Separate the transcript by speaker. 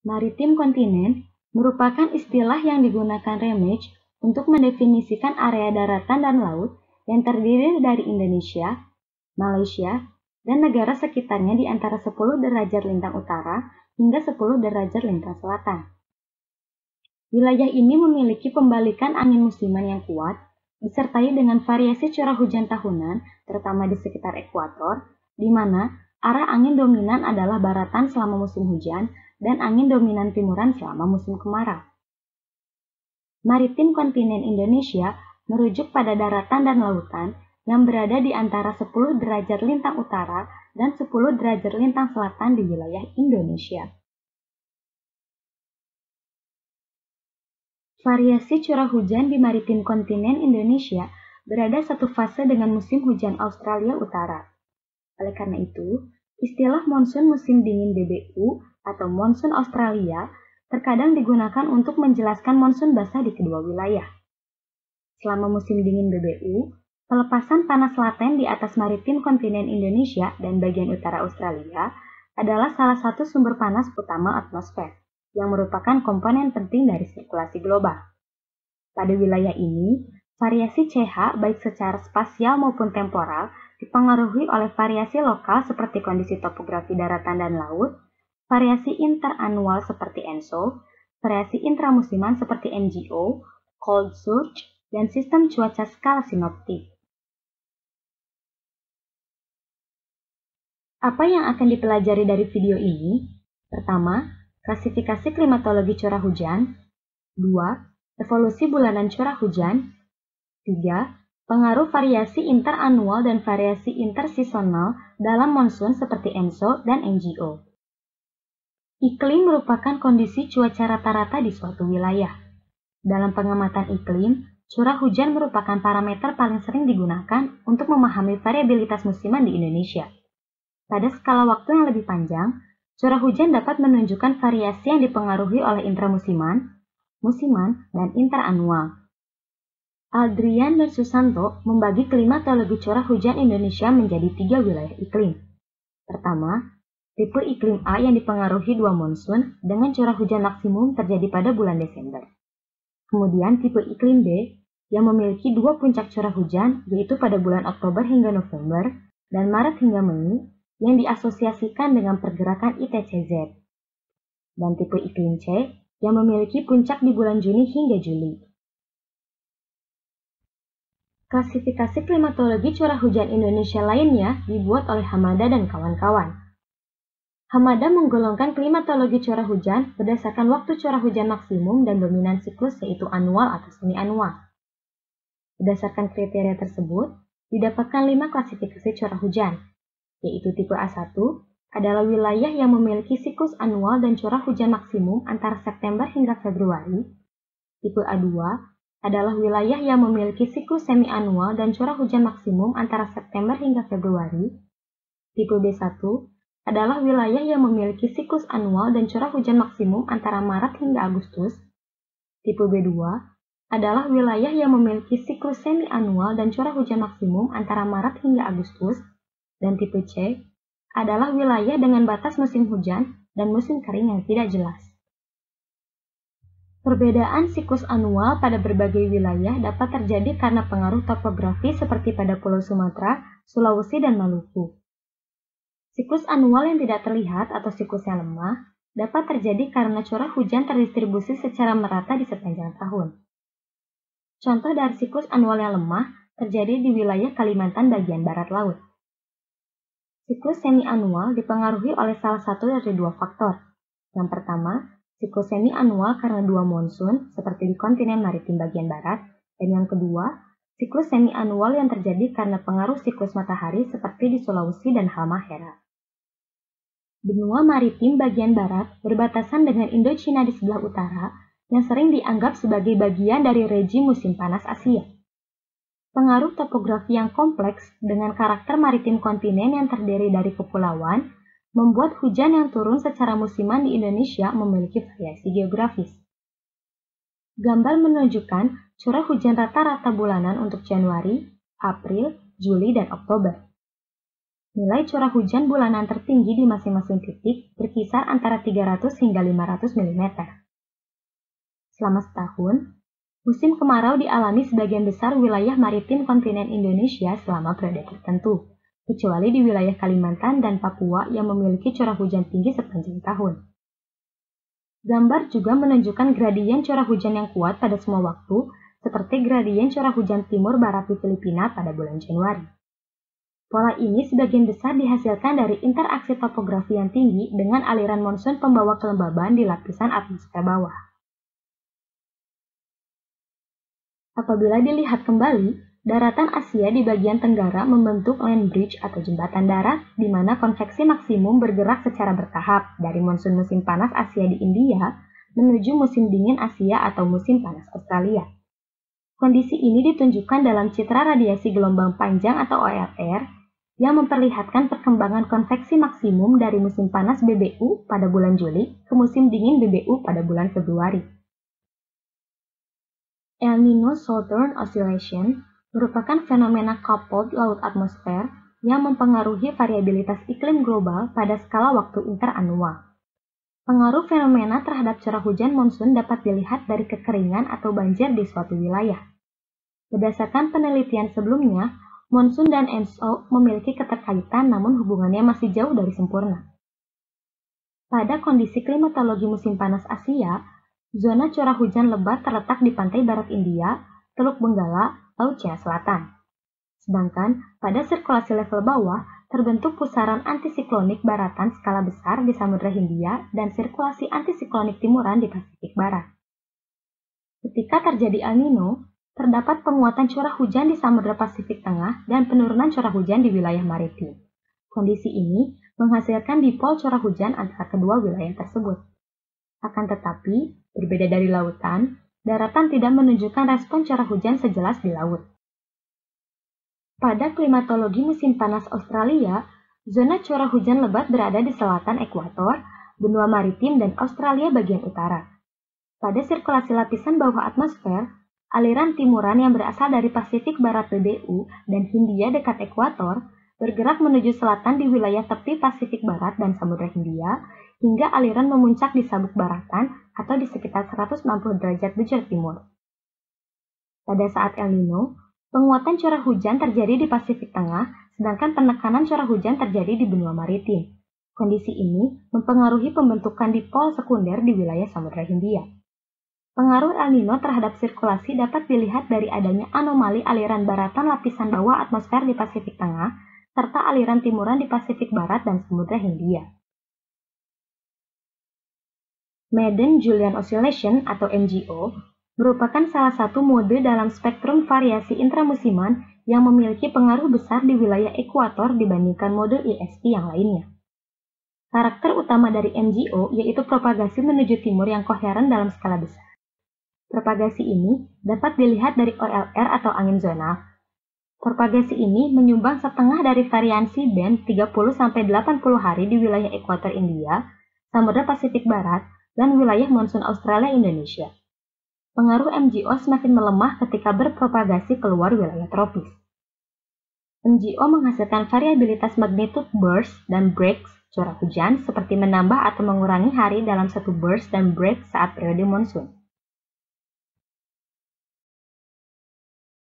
Speaker 1: Maritim kontinen merupakan istilah yang digunakan Ramage untuk mendefinisikan area daratan dan laut yang terdiri dari Indonesia, Malaysia, dan negara sekitarnya di antara 10 derajat lintang utara hingga 10 derajat lintang selatan. Wilayah ini memiliki pembalikan angin musiman yang kuat, disertai dengan variasi curah hujan tahunan, terutama di sekitar ekuator, di mana arah angin dominan adalah baratan selama musim hujan dan angin dominan timuran selama musim kemarau. Maritim kontinen Indonesia merujuk pada daratan dan lautan yang berada di antara 10 derajat lintang utara dan 10 derajat lintang selatan di wilayah Indonesia. Variasi curah hujan di maritim kontinen Indonesia berada satu fase dengan musim hujan Australia Utara. Oleh karena itu, istilah monsun musim dingin BBU atau monsun Australia terkadang digunakan untuk menjelaskan monsun basah di kedua wilayah. Selama musim dingin BBU, pelepasan panas laten di atas maritim kontinen Indonesia dan bagian utara Australia adalah salah satu sumber panas utama atmosfer, yang merupakan komponen penting dari sirkulasi global. Pada wilayah ini, variasi CH baik secara spasial maupun temporal dipengaruhi oleh variasi lokal seperti kondisi topografi daratan dan laut, variasi interanual seperti ENSO, variasi intramusiman seperti NGO, cold surge, dan sistem cuaca skala sinoptik. Apa yang akan dipelajari dari video ini? Pertama, klasifikasi klimatologi curah hujan. 2. Evolusi bulanan curah hujan. 3. Pengaruh variasi interanual dan variasi intersisonal dalam monsun seperti ENSO dan NGO. Iklim merupakan kondisi cuaca rata-rata di suatu wilayah. Dalam pengamatan iklim, curah hujan merupakan parameter paling sering digunakan untuk memahami variabilitas musiman di Indonesia. Pada skala waktu yang lebih panjang, curah hujan dapat menunjukkan variasi yang dipengaruhi oleh intramusiman, musiman, dan interanual. Adrian dan Susanto membagi klimatologi curah hujan Indonesia menjadi 3 wilayah iklim. Pertama, tipe iklim A yang dipengaruhi 2 monsun dengan curah hujan maksimum terjadi pada bulan Desember. Kemudian tipe iklim B yang memiliki 2 puncak curah hujan yaitu pada bulan Oktober hingga November dan Maret hingga Mei yang diasosiasikan dengan pergerakan ITCZ. Dan tipe iklim C yang memiliki puncak di bulan Juni hingga Juli. Klasifikasi klimatologi curah hujan Indonesia lainnya dibuat oleh Hamada dan kawan-kawan. Hamada menggolongkan klimatologi curah hujan berdasarkan waktu curah hujan maksimum dan dominan siklus yaitu anual atau semi-anual. Berdasarkan kriteria tersebut, didapatkan 5 klasifikasi curah hujan, yaitu tipe A1 adalah wilayah yang memiliki siklus anual dan curah hujan maksimum antara September hingga Februari. Tipe A2 adalah wilayah yang memiliki siklus semi-anual dan curah hujan maksimum antara September hingga Februari. Tipe B1 adalah wilayah yang memiliki siklus anual dan curah hujan maksimum antara Maret hingga Agustus. Tipe B2 adalah wilayah yang memiliki siklus semi-anual dan curah hujan maksimum antara Maret hingga Agustus. Dan tipe C adalah wilayah dengan batas musim hujan dan musim kering yang tidak jelas. Perbedaan siklus anual pada berbagai wilayah dapat terjadi karena pengaruh topografi seperti pada Pulau Sumatera, Sulawesi, dan Maluku. Siklus anual yang tidak terlihat atau siklus yang lemah dapat terjadi karena curah hujan terdistribusi secara merata di sepanjang tahun. Contoh dari siklus anual yang lemah terjadi di wilayah Kalimantan bagian barat laut. Siklus semi-anual dipengaruhi oleh salah satu dari 2 faktor. Yang pertama, siklus semi-anual karena 2 monsun seperti di kontinen maritim bagian barat, dan yang kedua, siklus semi-anual yang terjadi karena pengaruh siklus matahari seperti di Sulawesi dan Halmahera. Benua maritim bagian barat berbatasan dengan Indochina di sebelah utara yang sering dianggap sebagai bagian dari rejim musim panas Asia. Pengaruh topografi yang kompleks dengan karakter maritim kontinen yang terdiri dari kepulauan membuat hujan yang turun secara musiman di Indonesia memiliki variasi geografis. Gambar menunjukkan curah hujan rata-rata bulanan untuk Januari, April, Juli, dan Oktober. Nilai curah hujan bulanan tertinggi di masing-masing titik berkisar antara 300 hingga 500 mm. Selama setahun, musim kemarau dialami sebagian besar wilayah maritim kontinen Indonesia selama periode tertentu, kecuali di wilayah Kalimantan dan Papua yang memiliki curah hujan tinggi sepanjang tahun. Gambar juga menunjukkan gradien curah hujan yang kuat pada semua waktu, seperti gradien curah hujan timur-barat di Filipina pada bulan Januari. Pola ini sebagian besar dihasilkan dari interaksi topografi yang tinggi dengan aliran monsun pembawa kelembaban di lapisan atmosfer bawah. Apabila dilihat kembali, daratan Asia di bagian tenggara membentuk land bridge atau jembatan darat di mana konveksi maksimum bergerak secara bertahap dari monsun musim panas Asia di India menuju musim dingin Asia atau musim panas Australia. Kondisi ini ditunjukkan dalam citra radiasi gelombang panjang atau ORR yang memperlihatkan perkembangan konveksi maksimum dari musim panas BBU pada bulan Juli ke musim dingin BBU pada bulan Februari. El Niño Southern Oscillation merupakan fenomena coupled laut atmosfer yang mempengaruhi variabilitas iklim global pada skala waktu interanual. Pengaruh fenomena terhadap curah hujan monsun dapat dilihat dari kekeringan atau banjir di suatu wilayah. Berdasarkan penelitian sebelumnya, monsun dan ENSO memiliki keterkaitan namun hubungannya masih jauh dari sempurna. Pada kondisi klimatologi musim panas Asia, zona curah hujan lebat terletak di pantai barat India, Teluk Benggala, Laut Cina Selatan. Sedangkan pada sirkulasi level bawah, terbentuk pusaran antisiklonik baratan skala besar di Samudra Hindia dan sirkulasi antisiklonik timuran di Pasifik Barat. Ketika terjadi El Niño, terdapat penguatan curah hujan di Samudra Pasifik Tengah dan penurunan curah hujan di wilayah maritim. Kondisi ini menghasilkan dipol curah hujan antara kedua wilayah tersebut. Akan tetapi, berbeda dari lautan, daratan tidak menunjukkan respon curah hujan sejelas di laut. Pada klimatologi musim panas Australia, zona curah hujan lebat berada di selatan ekuator, benua maritim, dan Australia bagian utara. Pada sirkulasi lapisan bawah atmosfer, aliran timuran yang berasal dari Pasifik Barat BBU dan Hindia dekat ekuator bergerak menuju selatan di wilayah tepi Pasifik Barat dan Samudra Hindia hingga aliran memuncak di sabuk baratan atau di sekitar 160 derajat bujur timur. Pada saat El Niño, penguatan curah hujan terjadi di Pasifik Tengah, sedangkan penekanan curah hujan terjadi di benua maritim. Kondisi ini mempengaruhi pembentukan dipol sekunder di wilayah Samudra Hindia. Pengaruh El Niño terhadap sirkulasi dapat dilihat dari adanya anomali aliran baratan lapisan bawah atmosfer di Pasifik Tengah, serta aliran timuran di Pasifik Barat dan Samudra Hindia. Madden-Julian Oscillation atau MJO merupakan salah satu mode dalam spektrum variasi intramusiman yang memiliki pengaruh besar di wilayah ekuator dibandingkan mode ISP yang lainnya. Karakter utama dari MJO yaitu propagasi menuju timur yang koheren dalam skala besar. Propagasi ini dapat dilihat dari OLR atau angin zonal. Propagasi ini menyumbang setengah dari variansi band 30-80 hari di wilayah ekuator India, Samudra Pasifik Barat, dan wilayah monsun Australia Indonesia. Pengaruh MJO semakin melemah ketika berpropagasi keluar wilayah tropis. MJO menghasilkan variabilitas magnitude burst dan breaks curah hujan seperti menambah atau mengurangi hari dalam satu burst dan break saat periode monsun.